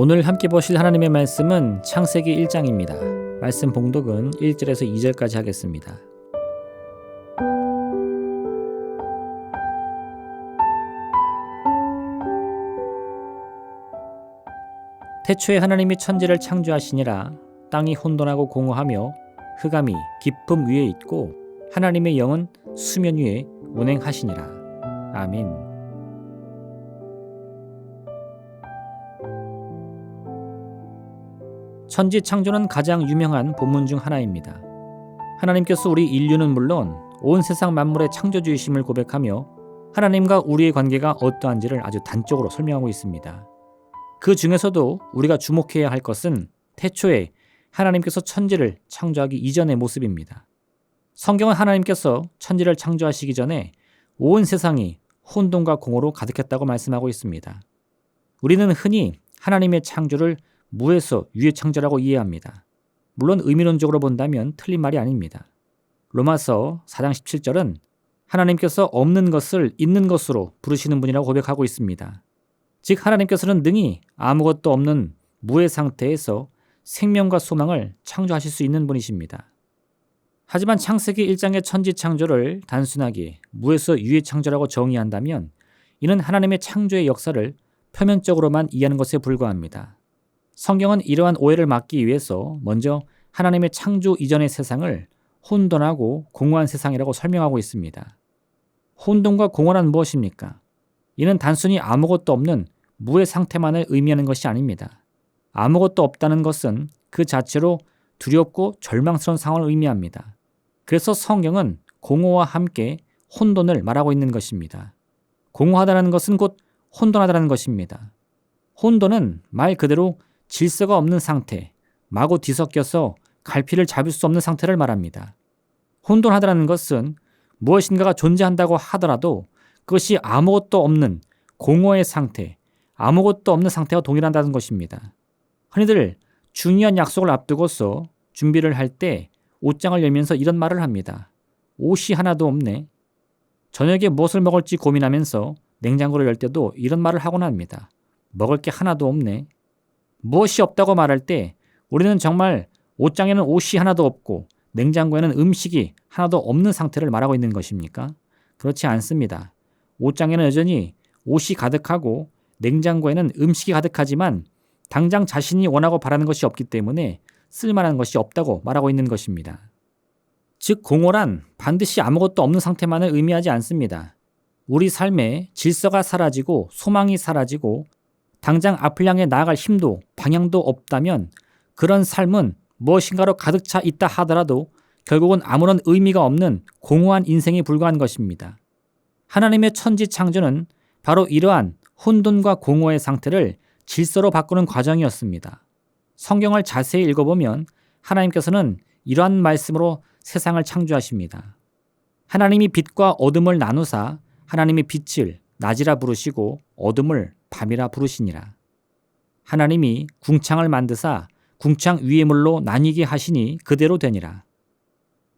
오늘 함께 보실 하나님의 말씀은 창세기 1장입니다. 말씀 봉독은 1절에서 2절까지 하겠습니다. 태초에 하나님이 천지를 창조하시니라. 땅이 혼돈하고 공허하며 흑암이 깊음 위에 있고 하나님의 영은 수면 위에 운행하시니라. 아멘. 천지 창조는 가장 유명한 본문 중 하나입니다. 하나님께서 우리 인류는 물론 온 세상 만물의 창조주이심을 고백하며 하나님과 우리의 관계가 어떠한지를 아주 단적으로 설명하고 있습니다. 그 중에서도 우리가 주목해야 할 것은 태초에 하나님께서 천지를 창조하기 이전의 모습입니다. 성경은 하나님께서 천지를 창조하시기 전에 온 세상이 혼돈과 공허로 가득했다고 말씀하고 있습니다. 우리는 흔히 하나님의 창조를 무에서 유의 창조라고 이해합니다. 물론 의미론적으로 본다면 틀린 말이 아닙니다. 로마서 4장 17절은 하나님께서 없는 것을 있는 것으로 부르시는 분이라고 고백하고 있습니다. 즉 하나님께서는 능히 아무것도 없는 무의 상태에서 생명과 소망을 창조하실 수 있는 분이십니다. 하지만 창세기 1장의 천지 창조를 단순하게 무에서 유의 창조라고 정의한다면 이는 하나님의 창조의 역사를 표면적으로만 이해하는 것에 불과합니다. 성경은 이러한 오해를 막기 위해서 먼저 하나님의 창조 이전의 세상을 혼돈하고 공허한 세상이라고 설명하고 있습니다. 혼돈과 공허란 무엇입니까? 이는 단순히 아무것도 없는 무의 상태만을 의미하는 것이 아닙니다. 아무것도 없다는 것은 그 자체로 두렵고 절망스러운 상황을 의미합니다. 그래서 성경은 공허와 함께 혼돈을 말하고 있는 것입니다. 공허하다는 것은 곧 혼돈하다는 것입니다. 혼돈은 말 그대로 질서가 없는 상태, 마구 뒤섞여서 갈피를 잡을 수 없는 상태를 말합니다. 혼돈하다는 것은 무엇인가가 존재한다고 하더라도 그것이 아무것도 없는 공허의 상태, 아무것도 없는 상태와 동일하다는 것입니다. 흔히들 중요한 약속을 앞두고서 준비를 할 때 옷장을 열면서 이런 말을 합니다. 옷이 하나도 없네. 저녁에 무엇을 먹을지 고민하면서 냉장고를 열 때도 이런 말을 하곤 합니다. 먹을 게 하나도 없네. 무엇이 없다고 말할 때 우리는 정말 옷장에는 옷이 하나도 없고 냉장고에는 음식이 하나도 없는 상태를 말하고 있는 것입니까? 그렇지 않습니다. 옷장에는 여전히 옷이 가득하고 냉장고에는 음식이 가득하지만 당장 자신이 원하고 바라는 것이 없기 때문에 쓸만한 것이 없다고 말하고 있는 것입니다. 즉 공허란 반드시 아무것도 없는 상태만을 의미하지 않습니다. 우리 삶에 질서가 사라지고 소망이 사라지고 당장 앞을 향해 나아갈 힘도 방향도 없다면 그런 삶은 무엇인가로 가득 차 있다 하더라도 결국은 아무런 의미가 없는 공허한 인생에 불과한 것입니다. 하나님의 천지 창조는 바로 이러한 혼돈과 공허의 상태를 질서로 바꾸는 과정이었습니다. 성경을 자세히 읽어보면 하나님께서는 이러한 말씀으로 세상을 창조하십니다. 하나님이 빛과 어둠을 나누사 하나님이 빛을 낮이라 부르시고 어둠을 밤이라 부르시니라. 하나님이 궁창을 만드사 궁창 위의 물로 나뉘게 하시니 그대로 되니라.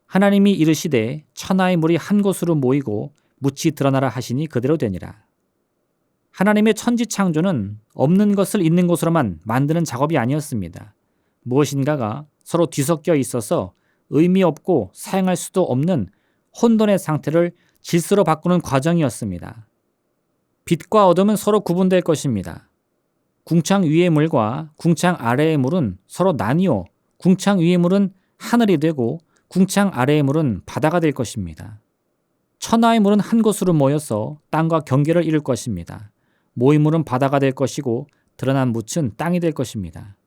하나님이 이르시되 천하의 물이 한 곳으로 모이고 묻이 드러나라 하시니 그대로 되니라. 하나님의 천지 창조는 없는 것을 있는 것으로만 만드는 작업이 아니었습니다. 무엇인가가 서로 뒤섞여 있어서 의미 없고 사용할 수도 없는 혼돈의 상태를 질서로 바꾸는 과정이었습니다. 빛과 어둠은 서로 구분될 것입니다. 궁창 위의 물과 궁창 아래의 물은 서로 나뉘어 궁창 위의 물은 하늘이 되고 궁창 아래의 물은 바다가 될 것입니다. 천하의 물은 한 곳으로 모여서 땅과 경계를 이룰 것입니다. 모인 물은 바다가 될 것이고 드러난 묻은 땅이 될 것입니다.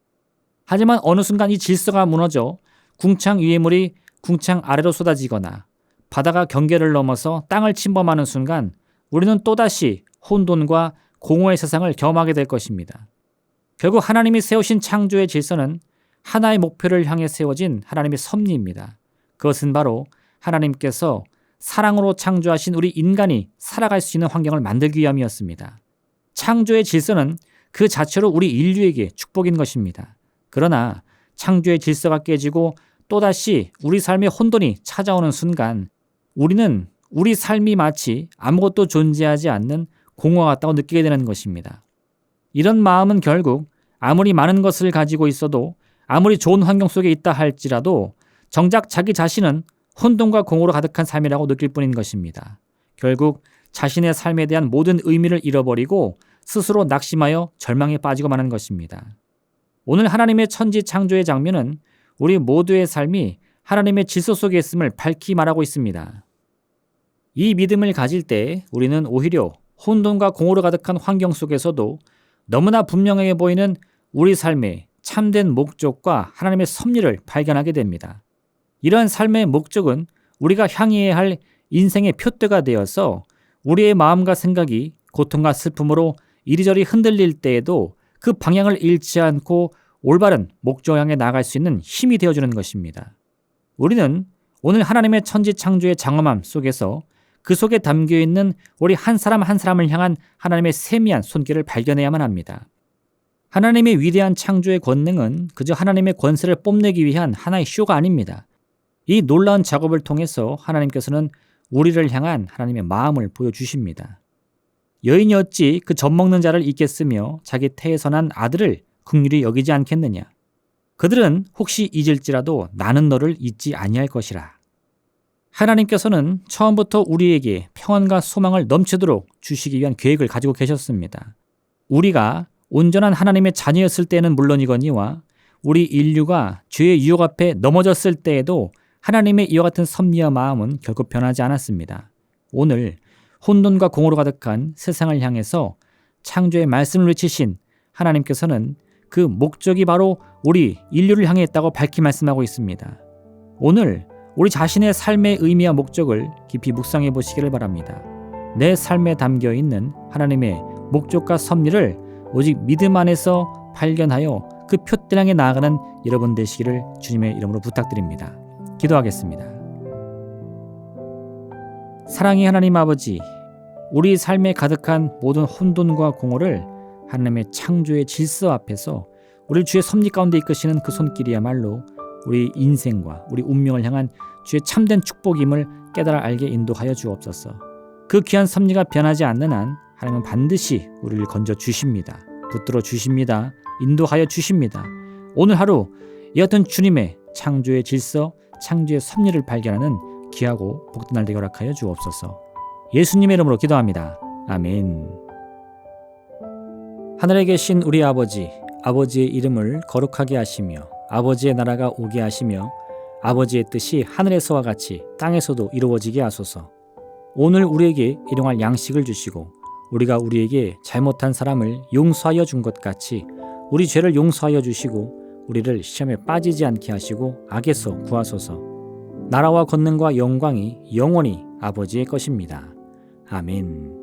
하지만 어느 순간 이 질서가 무너져 궁창 위의 물이 궁창 아래로 쏟아지거나 바다가 경계를 넘어서 땅을 침범하는 순간 우리는 또다시 혼돈과 공허의 세상을 경험하게 될 것입니다. 결국 하나님이 세우신 창조의 질서는 하나의 목표를 향해 세워진 하나님의 섭리입니다. 그것은 바로 하나님께서 사랑으로 창조하신 우리 인간이 살아갈 수 있는 환경을 만들기 위함이었습니다. 창조의 질서는 그 자체로 우리 인류에게 축복인 것입니다. 그러나 창조의 질서가 깨지고 또다시 우리 삶의 혼돈이 찾아오는 순간 우리는 우리 삶이 마치 아무것도 존재하지 않는 공허 같다고 느끼게 되는 것입니다. 이런 마음은 결국 아무리 많은 것을 가지고 있어도 아무리 좋은 환경 속에 있다 할지라도 정작 자기 자신은 혼돈과 공허로 가득한 삶이라고 느낄 뿐인 것입니다. 결국 자신의 삶에 대한 모든 의미를 잃어버리고 스스로 낙심하여 절망에 빠지고 마는 것입니다. 오늘 하나님의 천지 창조의 장면은 우리 모두의 삶이 하나님의 질서 속에 있음을 밝히 말하고 있습니다. 이 믿음을 가질 때 우리는 오히려 혼돈과 공허로 가득한 환경 속에서도 너무나 분명하게 보이는 우리 삶의 참된 목적과 하나님의 섭리를 발견하게 됩니다. 이러한 삶의 목적은 우리가 향해야 할 인생의 표대가 되어서 우리의 마음과 생각이 고통과 슬픔으로 이리저리 흔들릴 때에도 그 방향을 잃지 않고 올바른 목적 향해 나아갈 수 있는 힘이 되어주는 것입니다. 우리는 오늘 하나님의 천지 창조의 장엄함 속에서 그 속에 담겨있는 우리 한 사람 한 사람을 향한 하나님의 세미한 손길을 발견해야만 합니다. 하나님의 위대한 창조의 권능은 그저 하나님의 권세를 뽐내기 위한 하나의 쇼가 아닙니다. 이 놀라운 작업을 통해서 하나님께서는 우리를 향한 하나님의 마음을 보여주십니다. 여인이 어찌 그 젖먹는 자를 잊겠으며 자기 태에서 난 아들을 긍휼히 여기지 않겠느냐. 그들은 혹시 잊을지라도 나는 너를 잊지 아니할 것이라. 하나님께서는 처음부터 우리에게 평안과 소망을 넘치도록 주시기 위한 계획을 가지고 계셨습니다. 우리가 온전한 하나님의 자녀였을 때는 물론이거니와 우리 인류가 죄의 유혹 앞에 넘어졌을 때에도 하나님의 이와 같은 섭리와 마음은 결코 변하지 않았습니다. 오늘 혼돈과 공허로 가득한 세상을 향해서 창조의 말씀을 외치신 하나님께서는 그 목적이 바로 우리 인류를 향해 있다고 밝히 말씀하고 있습니다. 오늘 우리 자신의 삶의 의미와 목적을 깊이 묵상해 보시기를 바랍니다. 내 삶에 담겨 있는 하나님의 목적과 섭리를 오직 믿음 안에서 발견하여 그 표대 향해 나아가는 여러분 되시기를 주님의 이름으로 부탁드립니다. 기도하겠습니다. 사랑의 하나님 아버지, 우리 삶에 가득한 모든 혼돈과 공허를 하나님의 창조의 질서 앞에서 우리를 주의 섭리 가운데 이끄시는 그 손길이야말로 우리 인생과 우리 운명을 향한 주의 참된 축복임을 깨달아 알게 인도하여 주옵소서. 그 귀한 섭리가 변하지 않는 한 하나님은 반드시 우리를 건져 주십니다. 붙들어 주십니다. 인도하여 주십니다. 오늘 하루 이 어떤 주님의 창조의 질서, 창조의 섭리를 발견하는 귀하고 복된 날 되게 허락하여 주옵소서. 예수님의 이름으로 기도합니다. 아멘. 하늘에 계신 우리 아버지, 아버지의 이름을 거룩하게 하시며 아버지의 나라가 오게 하시며 아버지의 뜻이 하늘에서와 같이 땅에서도 이루어지게 하소서. 오늘 우리에게 일용할 양식을 주시고 우리가 우리에게 잘못한 사람을 용서하여 준 것 같이 우리 죄를 용서하여 주시고 우리를 시험에 빠지지 않게 하시고 악에서 구하소서. 나라와 권능과 영광이 영원히 아버지의 것입니다. 아멘.